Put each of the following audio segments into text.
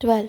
12।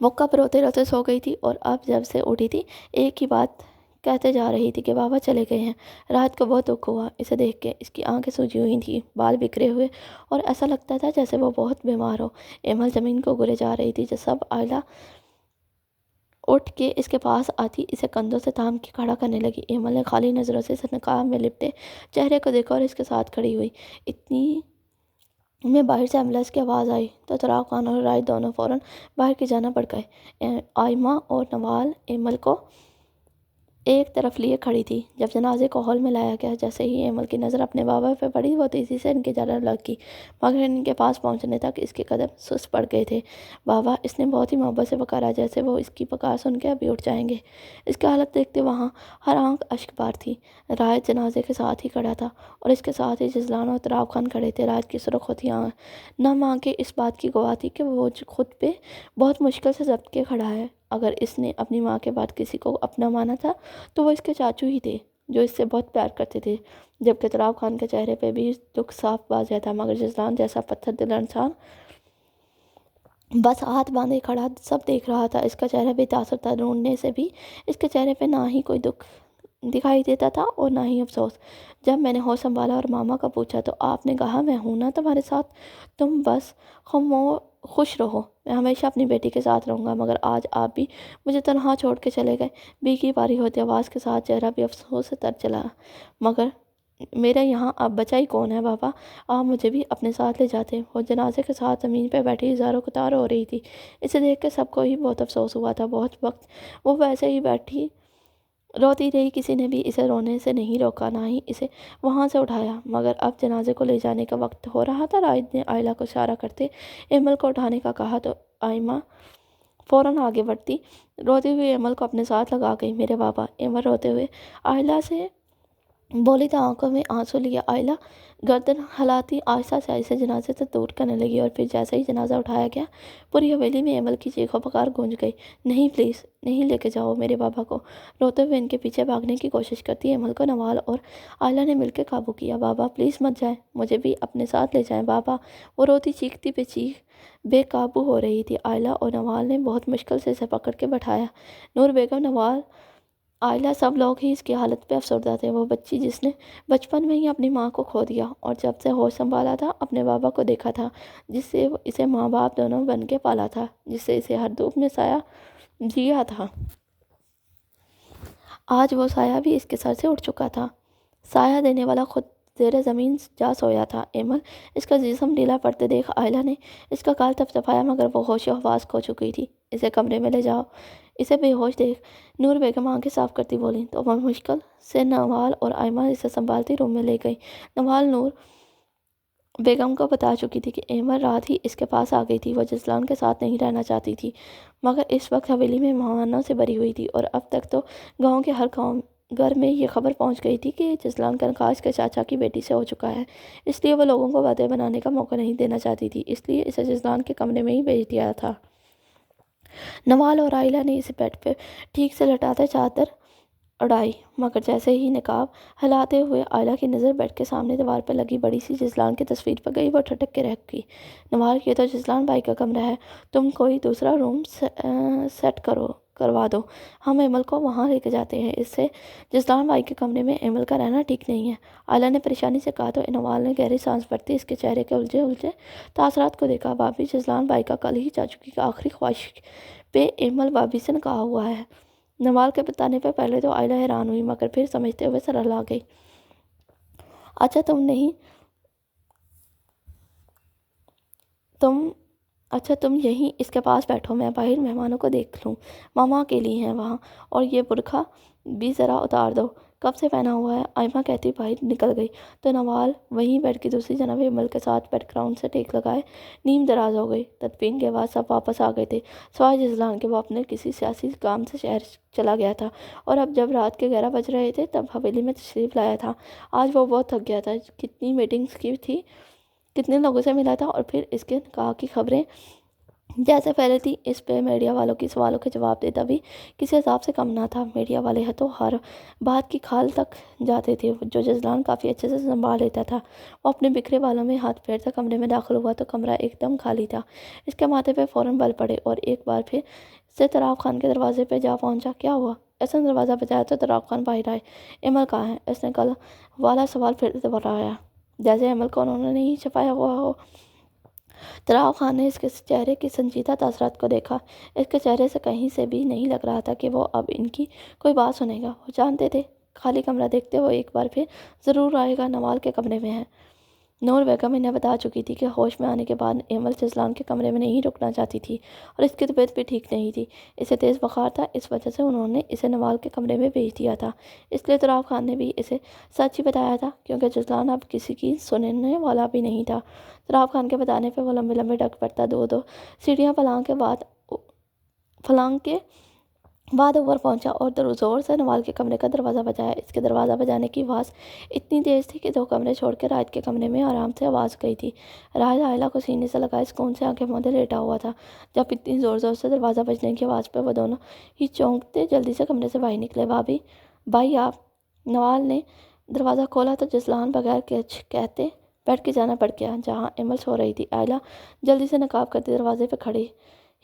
وہ کب روتے روتے سو گئی تھی اور اب جب سے اٹھی تھی ایک ہی بات کہتے جا رہی تھی کہ بابا چلے گئے ہیں۔ رات کو بہت دکھ ہوا اسے دیکھ کے، اس کی آنکھیں سوجی ہوئی تھیں، بال بکھرے ہوئے، اور ایسا لگتا تھا جیسے وہ بہت بیمار ہو۔ ایمل زمین کو گرے جا رہی تھی جب سب آئلہ اٹھ کے اس کے پاس آتی اسے کندھوں سے تھام کے کھڑا کرنے لگی۔ ایمل نے خالی نظروں سے اسے نقاب میں لپٹے چہرے کو دیکھا اور اس کے ساتھ کھڑی ہوئی۔ اتنی میں باہر سے ایمبولینس کی آواز آئی تو تراؤ خان اور رائد دونوں فوراً باہر کی جانا پڑ گئے۔ آئمہ اور نوال ایمل کو ایک طرف لیے کھڑی تھی۔ جب جنازے کو ہال میں لایا گیا، جیسے ہی ایمل کی نظر اپنے بابا پہ پڑی وہ تیزی سے ان کی جانب لگ گئی، مگر ان کے پاس پہنچنے تک اس کے قدم سست پڑ گئے تھے۔ بابا، اس نے بہت ہی محبت سے پکارا، جیسے وہ اس کی پکار سن کے ابھی اٹھ جائیں گے۔ اس کی حالت دیکھتے وہاں ہر آنکھ اشک بار تھی۔ رائد جنازے کے ساتھ ہی کھڑا تھا اور اس کے ساتھ ہی جزلان اور تراؤ خان کھڑے تھے۔ رائد کی سرخ ہوتی نم آنکھیں اس بات کی گواہ تھی کہ وہ خود پہ بہت مشکل سے ضبط کے کھڑا ہے۔ اگر اس نے اپنی ماں کے بعد کسی کو اپنا مانا تھا تو وہ اس کے چاچو ہی تھے، جو اس سے بہت پیار کرتے تھے، جبکہ تراؤ خان کے چہرے پہ بھی دکھ صاف واضح تھا، مگر جزلان جیسا پتھر دل انسان بس ہاتھ باندھے کھڑا سب دیکھ رہا تھا۔ اس کا چہرہ بے تاثر تھا، ڈھونڈنے سے بھی اس کے چہرے پہ نہ ہی کوئی دکھ دکھائی دیتا تھا اور نہ ہی افسوس۔ جب میں نے ہوش سنبھالا اور ماما کا پوچھا تو آپ نے کہا، میں ہوں نا تمہارے ساتھ، تم بس خوش رہو، میں ہمیشہ اپنی بیٹی کے ساتھ رہوں گا۔ مگر آج آپ بھی مجھے تنہا چھوڑ کے چلے گئے۔ بی کی باری ہوتی آواز کے ساتھ چہرہ بھی افسوس سے تر چلا۔ مگر میرا یہاں اب بچا ہی کون ہے بابا، آپ مجھے بھی اپنے ساتھ لے جاتے۔ وہ جنازے کے ساتھ زمین پہ بیٹھی ہزاروں قطار ہو رہی تھی۔ اسے دیکھ کے سب کو ہی بہت افسوس ہوا تھا۔ بہت وقت وہ ویسے ہی بیٹھی روتی رہی، کسی نے بھی اسے رونے سے نہیں روکا، نہ ہی اسے وہاں سے اٹھایا۔ مگر اب جنازے کو لے جانے کا وقت ہو رہا تھا۔ رائد نے آئلہ کو اشارہ کرتے ایمل کو اٹھانے کا کہا تو آئمہ فوراً آگے بڑھتی روتی ہوئی ایمل کو اپنے ساتھ لگا گئی۔ میرے بابا، ایمل روتے ہوئے آئلہ سے بولی تو آنکھوں میں آنسو لیے آئلہ گردن ہلاتی آہستہ سے اسے جنازے سے دور کرنے لگی، اور پھر جیسے ہی جنازہ اٹھایا گیا پوری حویلی میں ایمل کی چیخ و پکار گونج گئی۔ نہیں، پلیز نہیں لے کے جاؤ میرے بابا کو۔ روتے ہوئے ان کے پیچھے بھاگنے کی کوشش کرتی ایمل کو نوال اور آئلہ نے مل کے قابو کیا۔ بابا پلیز مت جائیں، مجھے بھی اپنے ساتھ لے جائیں بابا۔ وہ روتی چیختی بے قابو ہو رہی تھی۔ آئلہ اور نوال نے بہت مشکل سے اسے پکڑ کے بٹھایا۔ نور بیگم، نوال، آئلہ، سب لوگ ہی اس کی حالت پہ افسردہ تھے۔ وہ بچی جس نے بچپن میں ہی اپنی ماں کو کھو دیا اور جب سے ہوش سنبھالا تھا اپنے بابا کو دیکھا تھا، جس سے اسے ماں باپ دونوں بن کے پالا تھا، جس سے اسے ہر دھوپ میں سایہ دیا تھا، آج وہ سایہ بھی اس کے سر سے اٹھ چکا تھا۔ سایہ دینے والا خود زیر زمین جا سویا تھا۔ ایمل، اس کا جسم ڈھیلا پڑتے دیکھ آئلہ نے اس کا گال تھپتھپایا، مگر وہ ہوش و حواس کھو چکی تھی۔ اسے کمرے میں لے جاؤ۔ اسے بے ہوش دیکھ نور بیگم آنکھیں صاف کرتی بولی تو وہ مشکل سے نوال اور آئمہ اسے سنبھالتی روم میں لے گئی۔ نوال نور بیگم کو بتا چکی تھی کہ ایمل رات ہی اس کے پاس آ گئی تھی۔ وہ جزلان کے ساتھ نہیں رہنا چاہتی تھی، مگر اس وقت حویلی میں مہمانوں سے بھری ہوئی تھی اور اب تک تو گاؤں کے ہر گھر میں یہ خبر پہنچ گئی تھی کہ جزلان کا نکاح اس کے چاچا کی بیٹی سے ہو چکا ہے۔ اس لیے وہ لوگوں کو باتیں بنانے کا موقع نہیں دینا چاہتی تھی، اس لیے اسے جزلان کے کمرے میں ہی بھیج دیا تھا۔ نوال اور آئلہ نے اسے بیڈ پہ ٹھیک سے لٹاتے چادر اڑائی، مگر جیسے ہی نقاب ہلاتے ہوئے آئلہ کی نظر بیڈ کے سامنے دیوار پہ لگی بڑی سی جزلان کی تصویر پہ گئی، وہ ٹھٹک کے رہ گئی۔ نوال، یہ تو جزلان بھائی کا کمرہ ہے، تم کوئی دوسرا روم سیٹ کروا دو، ہم ایمل کو وہاں لے کے جاتے ہیں۔ اس سے جزلان بھائی کے کمرے میں ایمل کا رہنا ٹھیک نہیں ہے، آئلہ نے پریشانی سے کہا تو نوال نے گہری سانس بھرتی اس کے چہرے کے الجھے تاثرات کو دیکھا۔ بھابھی، جزلان بھائی کا کل ہی چاچو کی آخری خواہش پہ ایمل بھابھی سے نکاح ہوا ہے۔ نوال کے بتانے پہ پہلے تو آئلہ حیران ہوئی، مگر پھر سمجھتے ہوئے سرلا گئی۔ اچھا تم یہیں اس کے پاس بیٹھو، میں باہر مہمانوں کو دیکھ لوں، ماما اکیلی ہیں وہاں، اور یہ برقع بھی ذرا اتار دو، کب سے پہنا ہوا ہے؟ آئمہ کہتی باہر نکل گئی تو نوال وہیں بیڈ کی دوسری جانب ایمل کے ساتھ بیڈ گراؤنڈ سے ٹیک لگائے نیم دراز ہو گئی۔ تدفین کے بعد سب واپس آ گئے تھے، سوائے جزلان کے، وہ اپنے کسی سیاسی کام سے شہر چلا گیا تھا اور اب جب رات کے 11 بج رہے تھے تب حویلی میں تشریف لایا تھا۔ آج وہ بہت تھک گیا تھا، کتنی میٹنگز کی تھی، کتنے لوگوں سے ملا تھا، اور پھر اس کے نکاح کی خبریں جیسے پہلے تھی، اس پہ میڈیا والوں کی سوالوں کے جواب دیتا بھی کسی حساب سے کم نہ تھا۔ میڈیا والے تو ہر بات کی کھال تک جاتے تھے، جو جزلان کافی اچھے سے سنبھال لیتا تھا۔ وہ اپنے بکھرے بالوں میں ہاتھ پھیرتا کمرے میں داخل ہوا تو کمرہ ایک دم خالی تھا۔ اس کے ماتھے پہ فوراً بل پڑے اور ایک بار پھر سے تراب خان کے دروازے پہ جا پہنچا۔ کیا ہوا؟ اس نے دروازہ بجایا تو تراب خان باہر آئے۔ ایمل کہاں ہے؟ اس نے کل والا سوال پھر دہرایا، جیسے ایمل کو انہوں نے نہیں چھپایا ہوا ہو۔ تراب خان نے اس کے چہرے کی سنجیدہ تاثرات کو دیکھا۔ اس کے چہرے سے کہیں سے بھی نہیں لگ رہا تھا کہ وہ اب ان کی کوئی بات سنے گا۔ وہ جانتے تھے خالی کمرہ دیکھتے وہ ایک بار پھر ضرور آئے گا۔ نوال کے کمرے میں ہے۔ نور بیگم انہیں بتا چکی تھی کہ ہوش میں آنے کے بعد ایمل جزلان کے کمرے میں نہیں رکنا چاہتی تھی اور اس کی طبیعت بھی ٹھیک نہیں تھی۔ اسے تیز بخار تھا، اس وجہ سے انہوں نے اسے نوال کے کمرے میں بھیج دیا تھا۔ اس لیے تراب خان نے بھی اسے سچ ہی بتایا تھا، کیونکہ جزلان اب کسی کی سننے والا بھی نہیں تھا۔ تراب خان کے بتانے پہ وہ لمبے لمبے ڈگ پڑتا، دو سیڑھیاں پھلانگ کے بعد اوپر پہنچا اور زور سے نوال کے کمرے کا دروازہ بجایا۔ اس کے دروازہ بجانے کی آواز اتنی تیز تھی کہ 2 کمرے چھوڑ کے راحت کے کمرے میں آرام سے آواز گئی تھی۔ راحت آئلہ کو سینے سے لگائے سکون سے آنکھیں موندے لیٹا ہوا تھا۔ جب اتنی زور سے دروازہ بجنے کی آواز پہ وہ دونوں ہی چونکتے جلدی سے کمرے سے باہر نکلے۔ بھائی آپ؟ نوال نے دروازہ کھولا تو جزلان بغیر کچھ کہتے بیٹھ کے جانا پڑ گیا جہاں ایمل سو رہی تھی۔ آئلہ جلدی سے نقاب کرتے دروازے پہ کھڑی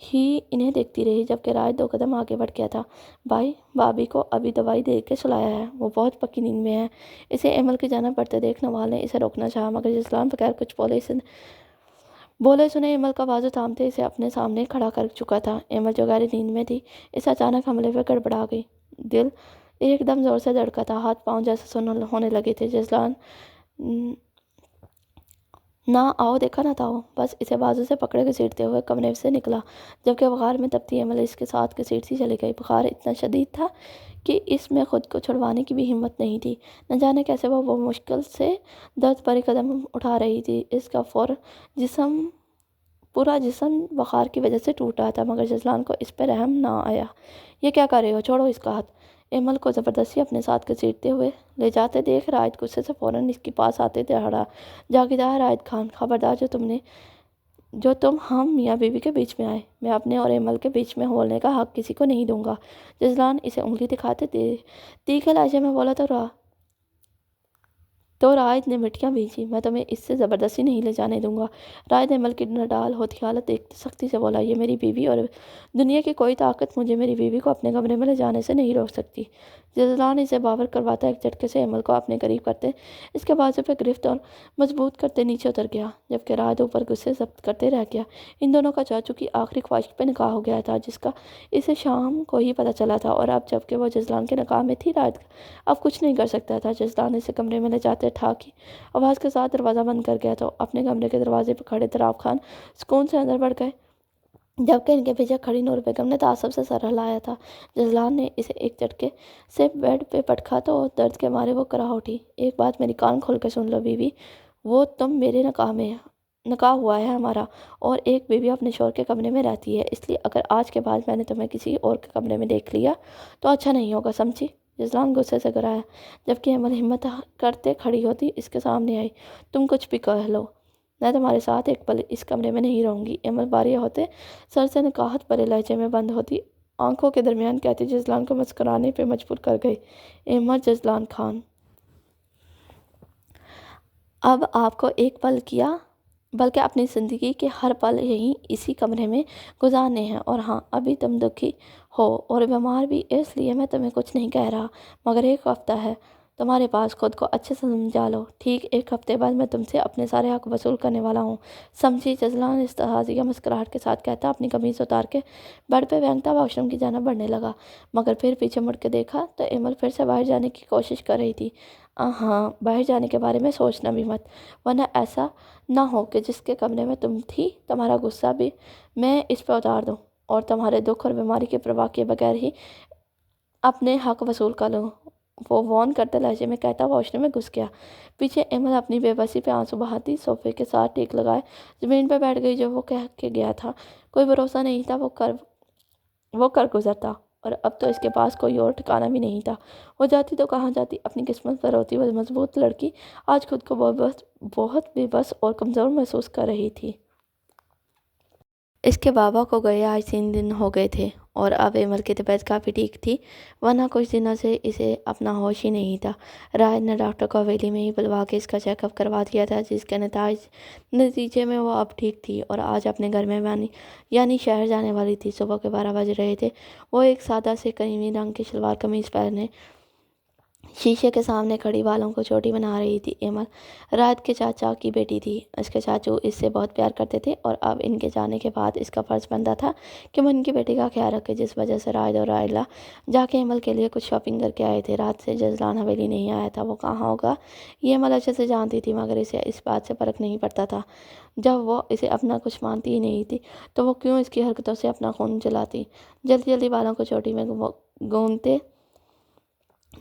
ہی انہیں دیکھتی رہی، جبکہ راحت 2 قدم آگے بڑھ گیا تھا۔ بھائی، بھابی کو ابھی دوائی دے کے سلایا ہے، وہ بہت پکی نیند میں ہے۔ اسے ایمل کی جانب بڑھتے دیکھ نوال نے اسے روکنا چاہا، مگر جزلان بغیر کچھ بولے سنے ایمل کا بازو تھامتے اسے اپنے سامنے کھڑا کر چکا تھا۔ ایمل جو گہری نیند میں تھی، اس اچانک حملے پہ گڑبڑا گئی۔ دل ایک دم زور سے دھڑکا تھا، ہاتھ پاؤں جیسے سن ہونے لگے تھے۔ جزلان نہ آؤ دیکھا نہ تھا، بس اسے بازو سے پکڑے گھسیٹتے ہوئے کمرے سے نکلا، جبکہ بخار میں تپتی ایمل اس کے ساتھ گھسیٹتی چلی گئی۔ بخار اتنا شدید تھا کہ اس میں خود کو چھڑوانے کی بھی ہمت نہیں تھی۔ نہ جانے کیسے وہ مشکل سے درد بھرے قدم اٹھا رہی تھی۔ اس کا پورا جسم بخار کی وجہ سے ٹوٹ رہا تھا، مگر جزلان کو اس پہ رحم نہ آیا۔ یہ کیا کر رہے ہو؟ چھوڑو اس کا ہاتھ۔ ایمل کو زبردستی اپنے ساتھ گھسیٹتے ہوئے لے جاتے دیکھ راحت غصے سے فوراً اس کے پاس آتے دہڑا۔ جاگیردار راحت خان، خبردار جو تم ہم میاں بیوی کے بیچ میں آئے، میں اپنے اور ایمل کے بیچ میں بولنے کا حق کسی کو نہیں دوں گا۔ جزلان اسے انگلی دکھاتے تیکھے لہجے میں بولا تو راحت نے مٹیاں بھیجی، میں تمہیں اس سے زبردستی نہیں لے جانے دوں گا۔ راحت نے ایمل کی نڈال ہوتی حالت دیکھتے سختی سے بولا، یہ میری بیوی اور دنیا کی کوئی طاقت مجھے میری بیوی کو اپنے کمرے میں لے جانے سے نہیں روک سکتی۔ جزلان اسے باور کرواتا ایک جھٹکے سے ایمل کو اپنے قریب کرتے اس کے بازو پہ گرفت اور مضبوط کرتے نیچے اتر گیا، جبکہ راحت اوپر غصے ضبط کرتے رہ گیا۔ ان دونوں کا چاچو کی آخری خواہش پہ نکاح ہو گیا تھا، جس کا اسے شام کو ہی پتہ چلا تھا، اور اب جب کہ وہ جزلان کے نکاح میں تھی، راحت اب کچھ نہیں کر سکتا تھا۔ جزلان اسے کمرے میں لے جاتے ٹھا کی آواز کے ساتھ دروازہ بند کر گیا تو اپنے کمرے کے دروازے پہ کھڑے تراب خان سکون سے اندر بڑھ گئے، جبکہ ان کے پیچھے کھڑی نور بیگم نے تعصب سے سر ہلایا تھا۔ جزلان نے اسے ایک جھٹکے سے بیڈ پہ پٹکا تو درد کے مارے وہ کراہ اٹھی۔ ایک بات میری کان کھول کے سن لو بیوی، وہ تم میرے نکاح ہوا ہے ہمارا، اور ایک بیوی اپنے شوہر کے کمرے میں رہتی ہے، اس لیے اگر آج کے بعد میں نے تمہیں کسی اور کے کمرے میں دیکھ لیا تو اچھا نہیں ہوگا، سمجھی؟ جزلان غصے سے گرایا، جبکہ ایمل ہمت کرتے کھڑی ہوتی اس کے سامنے آئی۔ تم کچھ بھی کہہ لو، میں تمہارے ساتھ ایک پل اس کمرے میں نہیں رہوں گی۔ ایمل باریہ ہوتے سر سے نکاہت بھرے لہجے میں بند ہوتی آنکھوں کے درمیان کہتی جزلان کو مسکرانے پہ مجبور کر گئی، ایمل جزلان خان، اب آپ کو ایک پل کیا بلکہ اپنی زندگی کے ہر پل یہیں اسی کمرے میں گزارنے ہیں۔ اور ہاں، ابھی تم دکھی ہو اور بیمار بھی، اس لیے میں تمہیں کچھ نہیں کہہ رہا، مگر 1 ہفتہ ہے تمہارے پاس، خود کو اچھے سے سمجھا لو۔ ٹھیک 1 ہفتے بعد میں تم سے اپنے سارے حق وصول کرنے والا ہوں، سمجھی؟ جزلان استہزائیہ مسکراہٹ کے ساتھ کہتا اپنی قمیض اتار کے بیڈ پہ پھینکتا واش روم کی جانب بڑھنے لگا، مگر پھر پیچھے مڑ کے دیکھا تو ایمل پھر سے باہر جانے کی کوشش کر رہی تھی۔ ہاں، باہر جانے کے بارے میں سوچنا بھی مت، ورنہ ایسا نہ ہو کہ جس کے کمرے میں تم تھی تمہارا غصہ بھی میں اس پہ اتار دوں اور تمہارے دکھ اور بیماری کی پرواہ کیے بغیر ہی اپنے حق وصول کر لوں، وہ وارن کرتے لہجے میں کہتا واش روم میں گھس گیا۔ پیچھے ایمل اپنی بے بسی پہ آنسو بہاتی صوفے کے ساتھ ٹیک لگائے زمین پہ بیٹھ گئی، جو وہ کہہ کے گیا تھا کوئی بھروسہ نہیں تھا وہ کر گزرتا، اور اب تو اس کے پاس کوئی اور ٹھکانہ بھی نہیں تھا۔ وہ جاتی تو کہاں جاتی؟ اپنی قسمت پر روتی وہ مضبوط لڑکی آج خود کو بہت بے بس اور کمزور محسوس کر رہی تھی۔ اس کے بابا کو گئے آج 3 دن ہو گئے تھے اور اب ایمل کی طبیعت کافی ٹھیک تھی، ورنہ کچھ دنوں سے اسے اپنا ہوش ہی نہیں تھا۔ راحت نے ڈاکٹر کو حویلی میں ہی بلوا کے اس کا چیک اپ کروا دیا تھا، جس کے نتیجے میں وہ اب ٹھیک تھی اور آج اپنے گھر میں یعنی شہر جانے والی تھی۔ صبح کے 12 بج رہے تھے۔ وہ ایک سادہ سے کریمی رنگ کی شلوار قمیض پہنے شیشے کے سامنے کھڑی بالوں کو چوٹی بنا رہی تھی۔ ایمل راحت کے چاچا کی بیٹی تھی۔ اس کے چاچو اس سے بہت پیار کرتے تھے اور اب ان کے جانے کے بعد اس کا فرض بنتا تھا کہ وہ ان کی بیٹی کا خیال رکھے، جس وجہ سے راحت اور رائلہ جا کے ایمل کے لیے کچھ شاپنگ کر کے آئے تھے۔ رات سے جزلان حویلی نہیں آیا تھا، وہ کہاں ہوگا یہ ایمل اچھے سے جانتی تھی، مگر اسے اس بات سے فرق نہیں پڑتا تھا۔ جب وہ اسے اپنا کچھ مانتی ہی نہیں تھی تو وہ کیوں اس کی حرکتوں سے اپنا خون جلاتی۔ جلدی جلدی بالوں کو چوٹی میں گوندتے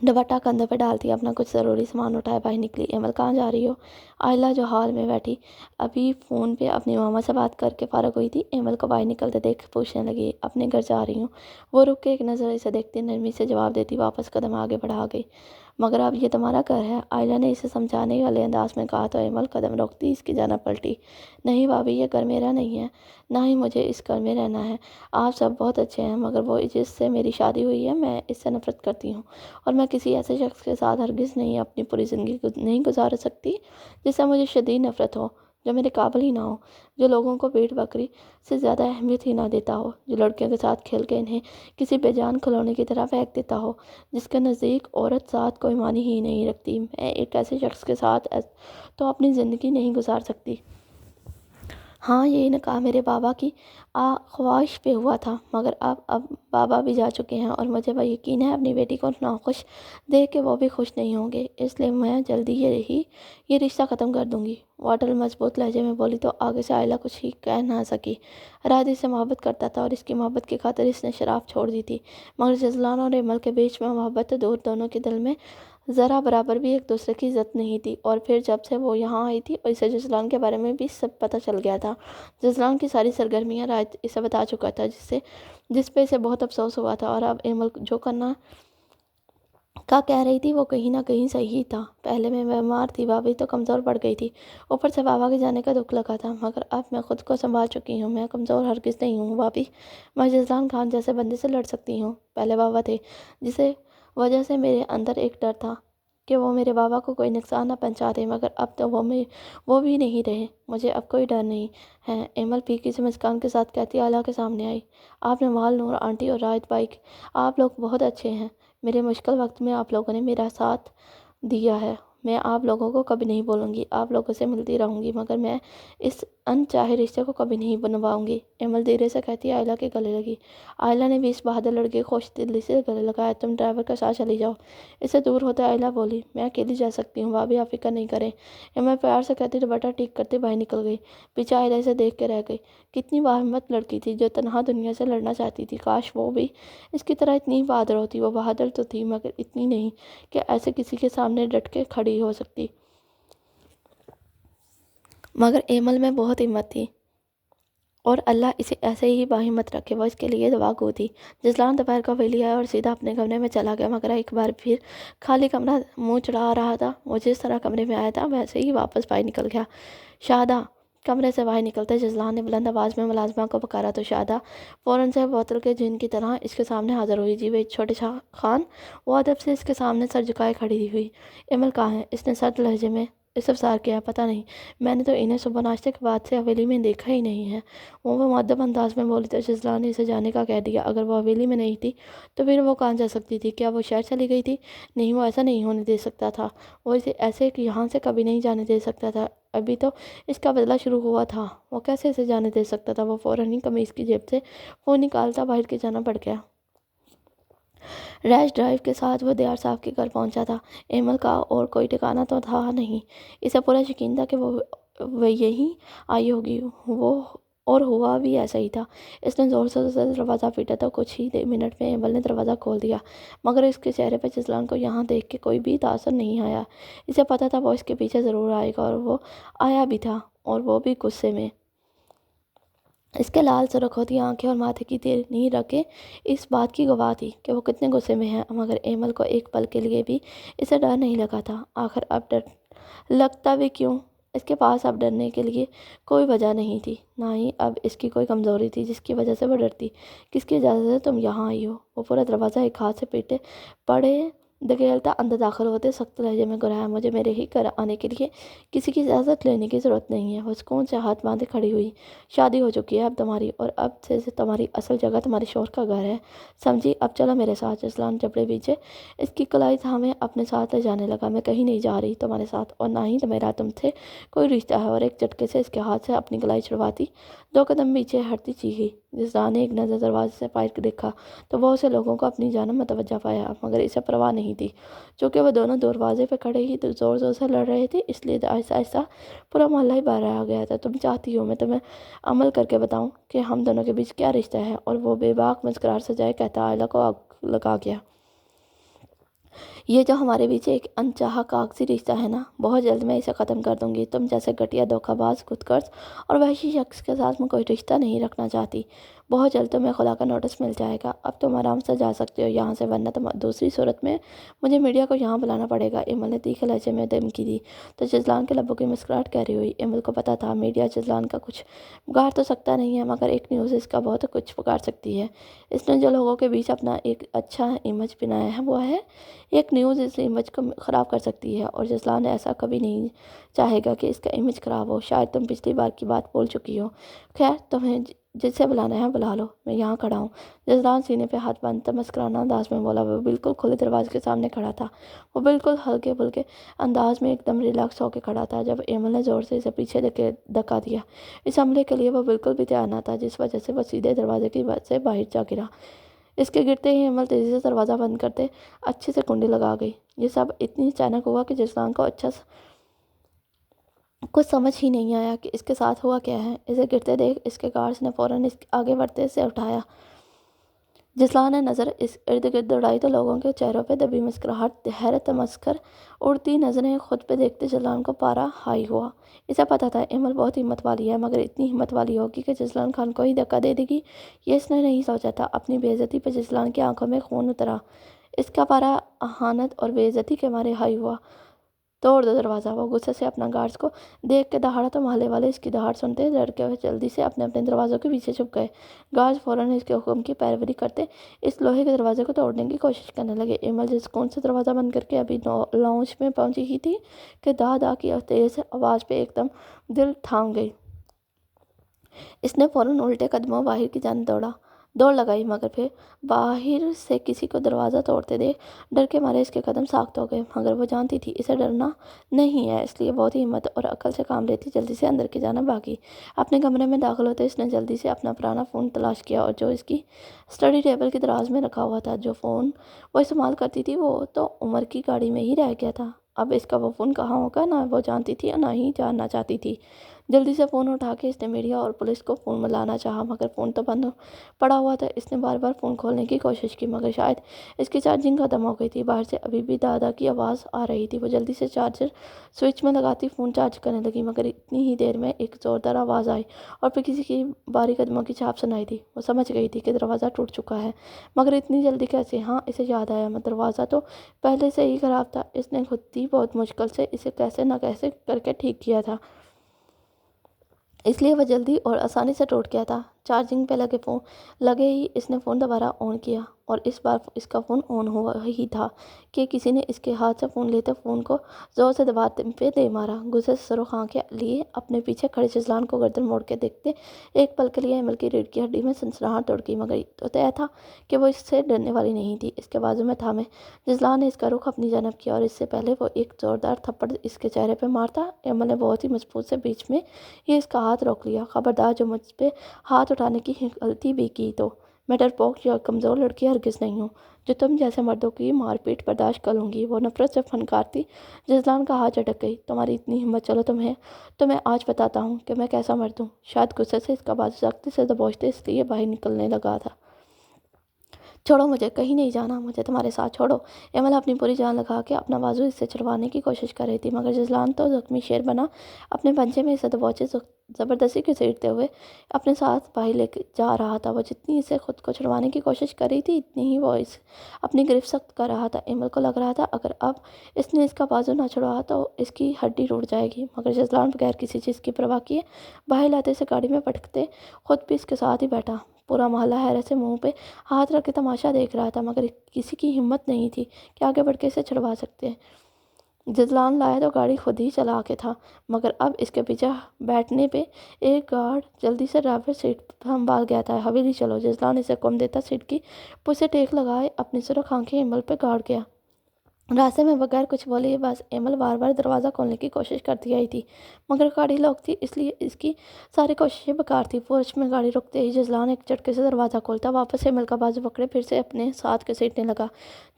دوپٹہ کندھے پہ ڈالتی اپنا کچھ ضروری سامان اٹھائے باہر نکلی۔ ایمل کہاں جا رہی ہو؟ آئلہ جو ہال میں بیٹھی ابھی فون پہ اپنی ماما سے بات کر کے فارغ ہوئی تھی، ایمل کو باہر نکلتے دیکھ پوچھنے لگی، اپنے گھر جا رہی ہوں؟ وہ رک کے ایک نظر اسے دیکھتی نرمی سے جواب دیتی واپس قدم آگے بڑھا گئی۔ مگر اب یہ تمہارا گھر ہے، آئلہ نے اسے سمجھانے والے انداز میں کہا تو ایمل قدم روکتی اس کی جانب پلٹی۔ نہیں بھابھی، یہ گھر میرا نہیں ہے، نہ ہی مجھے اس گھر میں رہنا ہے۔ آپ سب بہت اچھے ہیں، مگر وہ جس سے میری شادی ہوئی ہے میں اس سے نفرت کرتی ہوں اور میں کسی ایسے شخص کے ساتھ ہرگز نہیں اپنی پوری زندگی نہیں گزار سکتی جس سے مجھے شدید نفرت ہو، جو میرے قابل ہی نہ ہو، جو لوگوں کو بھیڑ بکری سے زیادہ اہمیت ہی نہ دیتا ہو، جو لڑکیوں کے ساتھ کھیل کے انہیں کسی بے جان کھلونے کی طرح پھینک دیتا ہو، جس کے نزدیک عورت ذات کوئی معنی ہی نہیں رکھتی۔ میں ایک ایسے شخص کے ساتھ تو اپنی زندگی نہیں گزار سکتی۔ ہاں، یہ نکاح میرے بابا کی خواہش پہ ہوا تھا، مگر اب بابا بھی جا چکے ہیں اور مجھے وہ یقین ہے اپنی بیٹی کو ناخوش دیکھ کے وہ بھی خوش نہیں ہوں گے، اس لیے میں جلدی یہ رشتہ ختم کر دوں گی۔ واٹل مضبوط لہجے میں بولی تو آگے سے آئلہ کچھ ہی کہہ نہ سکی۔ راحت اس سے محبت کرتا تھا اور اس کی محبت کی خاطر اس نے شراب چھوڑ دی تھی، مگر جزلان اور ایمل کے بیچ میں محبت تو دور، دونوں کے دل میں ذرا برابر بھی ایک دوسرے کی عزت نہیں تھی۔ اور پھر جب سے وہ یہاں آئی تھی اسے جزلان کے بارے میں بھی سب پتہ چل گیا تھا۔ جزلان کی ساری سرگرمیاں راحت اسے بتا چکا تھا، جس پہ اسے بہت افسوس ہوا تھا، اور اب ایمل جو کرنا کا کہہ رہی تھی وہ کہیں نہ کہیں صحیح تھا۔ پہلے میں بیمار تھی، بھابھی تو کمزور پڑ گئی تھی، اوپر سے بابا کے جانے کا دکھ لگا تھا، مگر اب میں خود کو سنبھال چکی ہوں، میں کمزور ہرگز نہیں ہوں بھابھی۔ میں جزلان خان جیسے بندے سے لڑ سکتی ہوں۔ پہلے بابا تھے، جسے وجہ سے میرے اندر ایک ڈر تھا کہ وہ میرے بابا کو کوئی نقصان نہ پہنچا دے، مگر اب تو وہ بھی نہیں رہے، مجھے اب کوئی ڈر نہیں ہے۔ ایمل پھیکی سی مسکان کے ساتھ کہتی آئلہ کے سامنے آئی۔ آپ نے مال، نور آنٹی اور راحت بھائی، آپ لوگ بہت اچھے ہیں، میرے مشکل وقت میں آپ لوگوں نے میرا ساتھ دیا ہے، میں آپ لوگوں کو کبھی نہیں بولوں گی، آپ لوگوں سے ملتی رہوں گی، مگر میں اس انچاہے رشتے کو کبھی نہیں نبھاؤں گی۔ ایمل دھیرے سے کہتی آئلہ کے گلے لگی۔ آئلہ نے بھی اس بہادر لڑکی کو خوش دلی سے گلے لگایا۔ تم ڈرائیور کے ساتھ چلی جاؤ۔ اس سے دور ہوتے آئلہ بولی، میں اکیلی جا سکتی ہوں بھابھی، آپ فکر نہیں کریں۔ ایمل پیار سے کہتی دوپٹہ ٹھیک کرتے باہر نکل گئی، پیچھے آئلہ اسے دیکھ کے رہ گئی۔ کتنی باہمت لڑکی تھی جو تنہا دنیا سے لڑنا چاہتی تھی، کاش وہ بھی اس کی طرح اتنی بہادر ہوتی۔ وہ بہادر تو تھی، مگر اتنی نہیں کہ ایسے کسی کے سامنے ڈٹ کے کھڑی ہو سکتی۔ مگر ایمل میں بہت ہمت تھی اور اللہ اسے ایسے ہی باہمت رکھے، وہ اس کے لیے دعا گو تھی۔ جزلان دوپہر کو حویلی آیا اور سیدھا اپنے کمرے میں چلا گیا، مگر ایک بار پھر خالی کمرہ منہ چڑھا رہا تھا۔ وہ جس طرح کمرے میں آیا تھا ویسے ہی واپس باہر نکل گیا۔ شاہدہ! کمرے سے باہر نکلتے جزلان نے بلند آواز میں ملازمہ کو پکارا تو شاہدہ فوراً سے بوتل کے جن کی طرح اس کے سامنے حاضر ہوئی۔ جی چھوٹے خان! وہ ادب سے اس کے سامنے سر جھکائے کھڑی ہوئی۔ ایمل کہاں ہے؟ اس نے سرد لہجے میں استفسار کیا۔ پتہ نہیں، میں نے تو انہیں صبح ناشتے کے بعد سے حویلی میں دیکھا ہی نہیں ہے، وہ مؤدب انداز میں بولی تو جزلان نے اسے جانے کا کہہ دیا۔ اگر وہ حویلی میں نہیں تھی تو پھر وہ کہاں جا سکتی تھی؟ کیا وہ شہر چلی گئی تھی؟ نہیں، وہ ایسا نہیں ہونے دے سکتا تھا، وہ اسے ایسے یہاں سے کبھی نہیں جانے دے سکتا تھا، ابھی تو اس کا بدلہ شروع ہوا تھا، وہ کیسے اسے جانے دے سکتا تھا؟ وہ فوراً ہی قمیض کی جیب سے فون نکالتا باہر کے جانا پڑ گیا۔ ریش ڈرائیو کے ساتھ وہ دیار صاحب کے گھر پہنچا تھا۔ ایمل کا اور کوئی ٹھکانہ تو تھا نہیں، اسے پورا یقین تھا کہ وہ یہیں آئی ہوگی، اور ہوا بھی ایسا ہی تھا۔ اس نے زور سے دروازہ پیٹا تو کچھ ہی منٹ میں ایمل نے دروازہ کھول دیا، مگر اس کے چہرے پر جزلان کو یہاں دیکھ کے کوئی بھی تاثر نہیں آیا۔ اسے پتہ تھا وہ اس کے پیچھے ضرور آئے گا، اور وہ آیا بھی تھا، اور وہ بھی غصے میں۔ اس کے لال سرخ ہوتی آنکھیں اور ماتھے کی تیرنی رگیں اس بات کی گواہ تھی کہ وہ کتنے غصے میں ہے، مگر ایمل کو ایک پل کے لیے بھی اسے ڈر نہیں لگا تھا۔ آخر اب ڈر لگتا بھی کیوں؟ اس کے پاس اب ڈرنے کے لیے کوئی وجہ نہیں تھی، نہ ہی اب اس کی کوئی کمزوری تھی جس کی وجہ سے وہ ڈرتی۔ کس کی اجازت سے تم یہاں آئی ہو؟ وہ پورا دروازہ ایک ہاتھ سے پیٹے پڑے دھکیلتا اندر داخل ہوتے سخت لہجے میں گرایا، مجھے میرے ہی گھر آنے کے لیے کسی کی اجازت لینے کی ضرورت نہیں ہے۔ وہ سکون سے ہاتھ باندھے کھڑی ہوئی، شادی ہو چکی ہے اب تمہاری، اور اب سے تمہاری اصل جگہ تمہارے شوہر کا گھر ہے، سمجھی؟ اب چلو میرے ساتھ۔ جسلان جبڑے پیچھے اس کی کلائی تھامے اپنے ساتھ لے جانے لگا۔ میں کہیں نہیں جا رہی تمہارے ساتھ، اور نہ ہی میرا تم سے کوئی رشتہ ہے، اور ایک جھٹکے سے اس کے ہاتھ سے اپنی کلائی چھڑواتی 2 قدم پیچھے ہٹتی چیخی۔ جسلان نے ایک نظر دروازے سے باہر دیکھا تو بہت سے لوگوں کو اپنی جانب متوجہ پایا، مگر اسے پرواہ نہیں تھی، چونکہ وہ دونوں دروازے پہ کھڑے ہی زور زور سے لڑ رہے تھے، اس لیے آہستہ آہستہ پورا محلہ ہی باہر آ گیا تھا۔ تم چاہتی ہو میں تمہیں عمل کر کے بتاؤں کہ ہم دونوں کے بیچ کیا رشتہ ہے؟ اور وہ بے باک مسکراہٹ سجائے کہتا آئلہ کو آگ لگا گیا۔ یہ جو ہمارے بیچ ایک انچاہا کاغذی رشتہ ہے نا، بہت جلد میں اسے ختم کر دوں گی۔ تم جیسے گھٹیا، دھوکہ باز، خود غرض اور وحشی شخص کے ساتھ میں کوئی رشتہ نہیں رکھنا چاہتی۔ بہت جلد تمہیں خدا کا نوٹس مل جائے گا۔ اب تم آرام سے جا سکتے ہو یہاں سے، ورنہ دوسری صورت میں مجھے میڈیا کو یہاں بلانا پڑے گا۔ ایمل نے تیکھے لہجے میں دھمکی دی تو جزلان کے لبوں کی مسکراہٹ گہری ہوئی۔ ایمل کو پتہ تھا میڈیا جزلان کا کچھ بگاڑ تو سکتا نہیں ہے، مگر ایک نیوز اس کا بہت کچھ بگاڑ سکتی ہے۔ اس نے جو لوگوں کے بیچ اپنا ایک اچھا امیج بنایا ہے، وہ ہے ایک نیوز اس امیج کو خراب کر سکتی ہے، اور جزلان ایسا کبھی نہیں چاہے گا کہ اس کا امیج خراب ہو۔ شاید تم پچھلی بار کی بات بول چکی ہو۔ خیر، تمہیں جسے بلانا ہے بلا لو، میں یہاں کھڑا ہوں۔ جزلان سینے پہ ہاتھ باندھتا مسکرانہ انداز میں بولا۔ وہ بالکل کھلے دروازے کے سامنے کھڑا تھا، وہ بالکل ہلکے پھلکے انداز میں ایک دم ریلیکس ہو کے کھڑا تھا جب ایمل نے زور سے اسے پیچھے دھکا دیا۔ اس حملے کے لیے وہ بالکل بھی تیار نہ تھا، جس وجہ سے وہ سیدھے دروازے کی سے باہر جا گرا۔ اس کے گرتے ہی ایمل تیزی سے دروازہ بند کرتے اچھے سے کنڈی لگا گئی۔ یہ سب اتنی اچانک ہوا کہ جسلان کو کچھ سمجھ ہی نہیں آیا کہ اس کے ساتھ ہوا کیا ہے۔ اسے گرتے دیکھ اس کے گارڈز نے فوراً اس آگے بڑھتے سے اٹھایا۔ جسلان نے نظر اس ارد گرد دوڑائی تو لوگوں کے چہروں پہ دبی مسکراہٹ، حیرت تمسخر اڑتی نظریں خود پہ دیکھتے جسلان کو پارا ہائی ہوا۔ اسے پتہ تھا ایمل بہت ہمت والی ہے، مگر اتنی ہمت والی ہوگی کہ جسلان خان کو ہی دھکا دے دے گی، یہ اس نے نہیں سوچا تھا۔ اپنی بے عزتی پہ جسلان کی آنکھوں میں خون اترا۔ اس کا پارا اہانت اور بے عزتی کے مارے ہائی ہوا۔ توڑ دو دروازہ، وہ غصے سے اپنا گارڈز کو دیکھ کے دہاڑا تو محلے والے اس کی دہاڑ سنتے لڑکے ہوئے جلدی سے اپنے اپنے دروازوں کے پیچھے چھپ گئے۔ گارڈز فوراً اس کے حکم کی پیروی کرتے اس لوہے کے دروازے کو توڑنے کی کوشش کرنے لگے۔ ایمل جس کون سے دروازہ بند کر کے ابھی لاؤنج میں پہنچی ہی تھی کہ دا دا کی تیز آواز پہ ایک دم دل تھام گئی۔ اس نے فوراً الٹے قدموں باہر کی جانب دوڑ لگائی، مگر پھر باہر سے کسی کو دروازہ توڑتے دیکھ ڈر کے مارے اس کے قدم ساخت ہو گئے۔ مگر وہ جانتی تھی اسے ڈرنا نہیں ہے، اس لیے بہت ہی ہمت اور عقل سے کام لیتی جلدی سے اندر کی جانب بھاگی۔ اپنے کمرے میں داخل ہوتے اس نے جلدی سے اپنا پرانا فون تلاش کیا، اور جو اس کی اسٹڈی ٹیبل کی دراز میں رکھا ہوا تھا۔ جو فون وہ استعمال کرتی تھی وہ تو عمر کی گاڑی میں ہی رہ گیا تھا۔ اب اس کا وہ فون کہاں ہوگا نہ وہ جانتی تھی اور نہ ہی جاننا چاہتی تھی۔ جلدی سے فون اٹھا کے اس نے میڈیا اور پولیس کو فون ملانا چاہا، مگر فون تو بند پڑا ہوا تھا۔ اس نے بار بار فون کھولنے کی کوشش کی، مگر شاید اس کی چارجنگ ختم ہو گئی تھی۔ باہر سے ابھی بھی دادا کی آواز آ رہی تھی۔ وہ جلدی سے چارجر سوئچ میں لگاتی فون چارج کرنے لگی، مگر اتنی ہی دیر میں ایک زوردار آواز آئی اور پھر کسی کی بھاری قدموں کی چھاپ سنائی دی۔ وہ سمجھ گئی تھی کہ دروازہ ٹوٹ چکا ہے، مگر اتنی جلدی کیسے؟ ہاں، اسے یاد آیا، دروازہ تو پہلے سے ہی خراب تھا۔ اس نے خود ہی بہت مشکل سے اسے کیسے نہ کیسے کر کے ٹھیک کیا تھا، اس لیے وہ جلدی اور آسانی سے ٹوٹ گیا تھا۔ چارجنگ پہ لگے ہی اس نے فون دوبارہ آن کیا، اور اس بار اس کا فون آن ہوا ہی تھا کہ کسی نے اس کے ہاتھ سے فون لیتے فون کو زور سے دباتے پہ دے مارا۔ غصے سے سرخ آنکھیں لیے اپنے پیچھے کھڑے جسلان کو گردن موڑ کے دیکھتے ایک پل کے لیے ایمل کی ریڑھ کی ہڈی میں سنسناہٹ دوڑ گئی، مگر تو طے تھا کہ وہ اس سے ڈرنے والی نہیں تھی۔ اس کے بازو میں تھامے جسلان نے اس کا رخ اپنی جانب کیا، اور اس سے پہلے وہ ایک زوردار تھپڑ اس کے چہرے پہ مارتا، ایمل نے بہت ہی مضبوط سے بیچ میں ہی اس کا ہاتھ روک لیا۔ خبردار، جو مجھ پہ ہاتھ اٹھانے کی غلطی بھی کی تو میں ڈرپوک یا کمزور لڑکی ہرگز نہیں ہوں جو تم جیسے مردوں کی مار پیٹ برداشت کر لوں گی۔ وہ نفرت سے پھنکارتی جسلان کا ہاتھ جھٹک گئی۔ تمہاری اتنی ہمت، چلو تمہیں آج بتاتا ہوں کہ میں کیسا مرد ہوں۔ شاید غصے سے اس کا بازو سختی سے دبوچتے اس لیے باہر نکلنے لگا تھا۔ چھوڑو مجھے، کہیں نہیں جانا، مجھے تمہارے ساتھ چھوڑو۔ ایمل اپنی پوری جان لگا کے اپنا بازو اس سے چھڑوانے کی کوشش کر رہی تھی، مگر جزلان تو زخمی شیر بنا اپنے پنجے میں اسے دبوچے زبردستی گھسیٹتے ہوئے اپنے ساتھ باہر لے کے جا رہا تھا۔ وہ جتنی اسے خود کو چھڑوانے کی کوشش کر رہی تھی، اتنی ہی وہ اپنی گرفت سخت کر رہا تھا۔ ایمل کو لگ رہا تھا اگر اب اس نے اس کا بازو نہ چھڑوایا تو اس کی ہڈی ٹوٹ جائے گی، مگر جزلان بغیر کسی چیز کی پرواہ کیے باہر لاتے سے گاڑی میں پٹکتے خود بھی اس کے ساتھ ہی بیٹھا۔ پورا محلہ حیرت سے منہ پہ ہاتھ رکھ کے تماشا دیکھ رہا تھا، مگر کسی کی ہمت نہیں تھی کہ آگے بڑھ کے اسے چھڑوا سکتے ہیں۔ جزلان لائے تو گاڑی خود ہی چلا کے تھا، مگر اب اس کے پیچھے بیٹھنے پہ ایک گارڈ جلدی سے ڈرائیور سیٹ سنبھال گیا تھا۔ حویلی چلو، جزلان اسے کم دیتا سیٹ کی پشت سے ٹیک لگائے اپنی سرخ آنکھیں ایمل پہ گاڑ گیا۔ راستے میں بغیر کچھ بولے بس ایمل بار بار دروازہ کھولنے کی کوشش کرتی آئی تھی، مگر گاڑی لاک تھی، اس لیے اس کی ساری کوششیں بیکار تھی۔ فرش میں گاڑی رکتے ہی جزلان ایک جھٹکے سے دروازہ کھولتا واپس ایمل کا بازو پکڑے پھر سے اپنے ساتھ گھسیٹنے لگا۔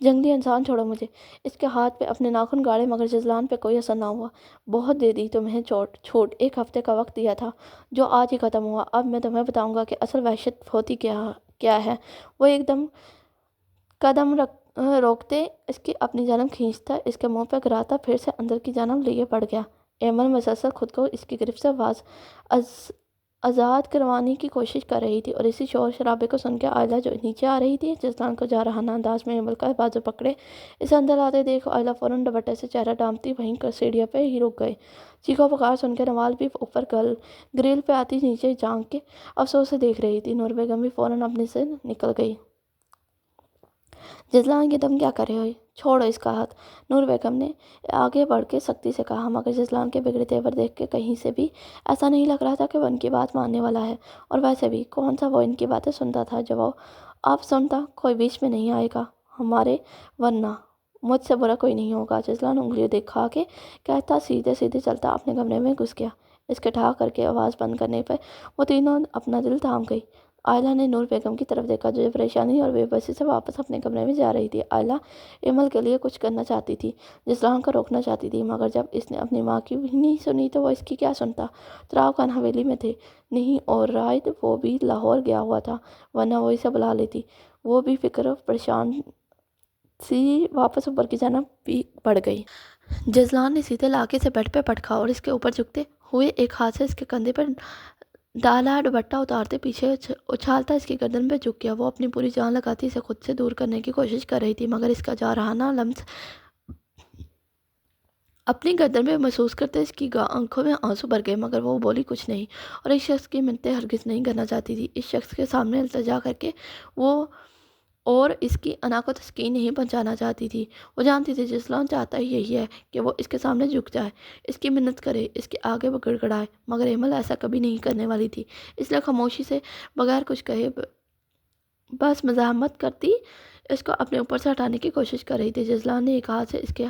جنگلی انسان، چھوڑو مجھے۔ اس کے ہاتھ پہ اپنے ناخن گاڑے، مگر جزلان پہ کوئی اثر نہ ہوا۔ بہت دے دی تمہیں چھوٹ، 1 ہفتے کا وقت دیا تھا جو آج ہی ختم ہوا۔ اب میں تمہیں بتاؤں گا کہ اصل وحشت ہوتی کیا ہے۔ وہ ایک قدم روکتے اس کی اپنی جانب کھینچتا، اس کے منہ پہ گراتا، پھر سے اندر کی جانب لیے بڑھ گیا۔ ایمل مسلسل خود کو اس کی گرفت سے آزاد کروانے کی کوشش کر رہی تھی، اور اسی شور شرابے کو سن کے آئلہ جو نیچے آ رہی تھی، جزلان کو جارحانہ انداز میں ایمل کا بازو پکڑے اسے اندر آتے دیکھ آئلہ فوراً دوپٹے سے چہرہ ڈھانپتی وہیں سیڑھیوں پہ ہی رک گئے۔ چیخو پکار سن کے نوال بھی اوپر گریل پہ آتی نیچے جھانک کے افسوس سے دیکھ رہی تھی۔ نور بیگم بھی فوراً اپنے سے نکل گئی۔ جزلان یہ تم کیا کر رہے ہو؟ چھوڑو اس کا ہاتھ، نور بیگم نے آگے بڑھ کے سختی سے کہا، مگر جزلان کے بگڑے تیور دیکھ کے کہیں سے بھی ایسا نہیں لگ رہا تھا کہ وہ ان کی بات ماننے والا ہے، اور ویسے بھی کون سا وہ ان کی باتیں سنتا تھا جو وہ اب سنتا۔ کوئی بیچ میں نہیں آئے گا ہمارے، ورنہ مجھ سے برا کوئی نہیں ہوگا، جزلان انگلیاں دکھا کے کہتا سیدھے سیدھے چلتا اپنے کمرے میں گھس گیا۔ اس کے ٹھا کر کے آواز بند کرنے پہ وہ تینوں اپنا دل تھام گئی۔ آئلہ نے نور بیگم کی طرف دیکھا جو پریشانی اور بے بسی سے واپس اپنے کمرے میں جا رہی تھی۔ آئلہ ایمل کے لیے کچھ کرنا چاہتی تھی، جزلان کو روکنا چاہتی تھی، مگر جب اس نے اپنی ماں کی بھی نہیں سنی تو وہ اس کی کیا سنتا۔ تراؤ خان حویلی میں تھے نہیں، اور رائد وہ بھی لاہور گیا ہوا تھا، ورنہ وہ اسے بلا لیتی۔ وہ بھی فکر پریشان سی واپس اوپر کی جانب بھی بڑھ گئی۔ جزلان نے سیدھے لاکے سے بیڈ پہ پٹکا اور اس کے اوپر جھکتے ہوئے ایک ہاتھ سے اس کے کندھے پر ڈالا، دوپٹہ اتارتے پیچھے اچھالتا اس کی گردن پہ جھک گیا۔ وہ اپنی پوری جان لگاتی اسے خود سے دور کرنے کی کوشش کر رہی تھی، مگر اس کا جارحانہ لمس اپنی گردن پہ محسوس کرتے اس کی آنکھوں میں آنسو بھر گئے، مگر وہ بولی کچھ نہیں، اور اس شخص کی منتیں ہرگز نہیں کرنا چاہتی تھی۔ اس شخص کے سامنے التجا کر کے وہ اور اس کی انا کو تسکین نہیں پہنچانا چاہتی تھی۔ وہ جانتی تھی جزلان چاہتا ہی یہی ہے کہ وہ اس کے سامنے جھک جائے، اس کی منت کرے، اس کے آگے وہ گڑگڑائے، مگر ایمل ایسا کبھی نہیں کرنے والی تھی، اس لیے خاموشی سے بغیر کچھ کہے بس مزاحمت کرتی اس کو اپنے اوپر سے ہٹانے کی کوشش کر رہی تھی۔ جزلان نے ایک ہاتھ سے اس کے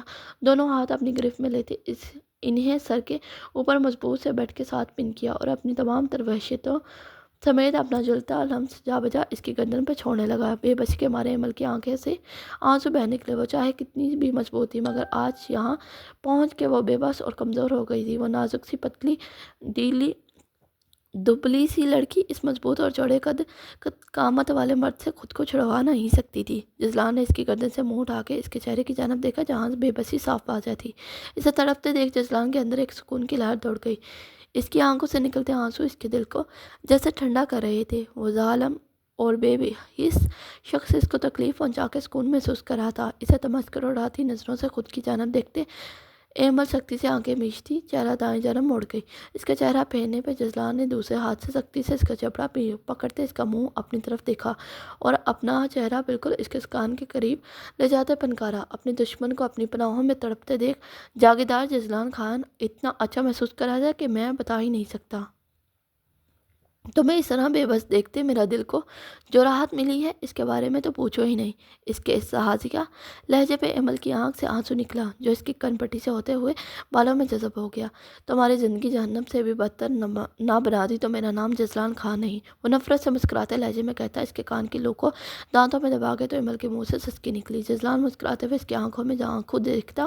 دونوں ہاتھ اپنی گرفت میں لیتے انہیں سر کے اوپر مضبوط سے بیٹھ کے ساتھ پن کیا اور اپنی تمام تر وحشتوں سمیت اپنا جلتا لمس جا بجا اس کی گردن پہ چھوڑنے لگا۔ بے بسی کے مارے ایمل کی آنکھیں سے آنسو بہہ نکلے۔ وہ چاہے کتنی بھی مضبوط تھی، مگر آج یہاں پہنچ کے وہ بے بس اور کمزور ہو گئی تھی۔ وہ نازک سی پتلی ڈیلی دبلی سی لڑکی اس مضبوط اور چوڑے قد قامت والے مرد سے خود کو چھڑوا نہیں سکتی تھی۔ جزلان نے اس کی گردن سے منہ اٹھا کے اس کے چہرے کی جانب دیکھا جہاں بے بسی صاف واضح تھی۔ اسے تڑپتے دیکھ جزلان کے اندر ایک سکون کی لہر دوڑ گئی۔ اس کی آنکھوں سے نکلتے آنسو اس کے دل کو جیسے ٹھنڈا کر رہے تھے۔ وہ ظالم اور بے حس شخص اس کو تکلیف پہنچا کے سکون محسوس کر رہا تھا۔ اسے تمسخر اڑاتی نظروں سے خود کی جانب دیکھتے ایمل سختی سے آنکھیں میچتی چہرہ دائیں جانب موڑ گئی۔ اس کا چہرہ پھیرنے پہ جزلان نے دوسرے ہاتھ سے سختی سے اس کا جبڑا پکڑتے اس کا منہ اپنی طرف دیکھا اور اپنا چہرہ بالکل اس کے کان کے قریب لے جاتے پنکارا۔ اپنے دشمن کو اپنی پناہوں میں تڑپتے دیکھ جاگیردار جزلان خان اتنا اچھا محسوس کر رہا تھا کہ میں بتا ہی نہیں سکتا۔ تمہیں اس طرح بے بس دیکھتے میرا دل کو جو راحت ملی ہے اس کے بارے میں تو پوچھو ہی نہیں۔ اس کے اس سہازیہ لہجے پہ ایمل کی آنکھ سے آنسو نکلا جو اس کی کن پٹی سے ہوتے ہوئے بالوں میں جذب ہو گیا۔ تمہاری زندگی جہنم سے بھی بدتر نہ بنا دی تو میرا نام جزلان خان نہیں، وہ نفرت سے مسکراتے لہجے میں کہتا۔ اس کے کان کی لو کو دانتوں میں دبا کے تو ایمل کے منہ سے سسکی نکلی۔ جزلان مسکراتے ہوئے اس کی آنکھوں میں آنکھوں دیکھتا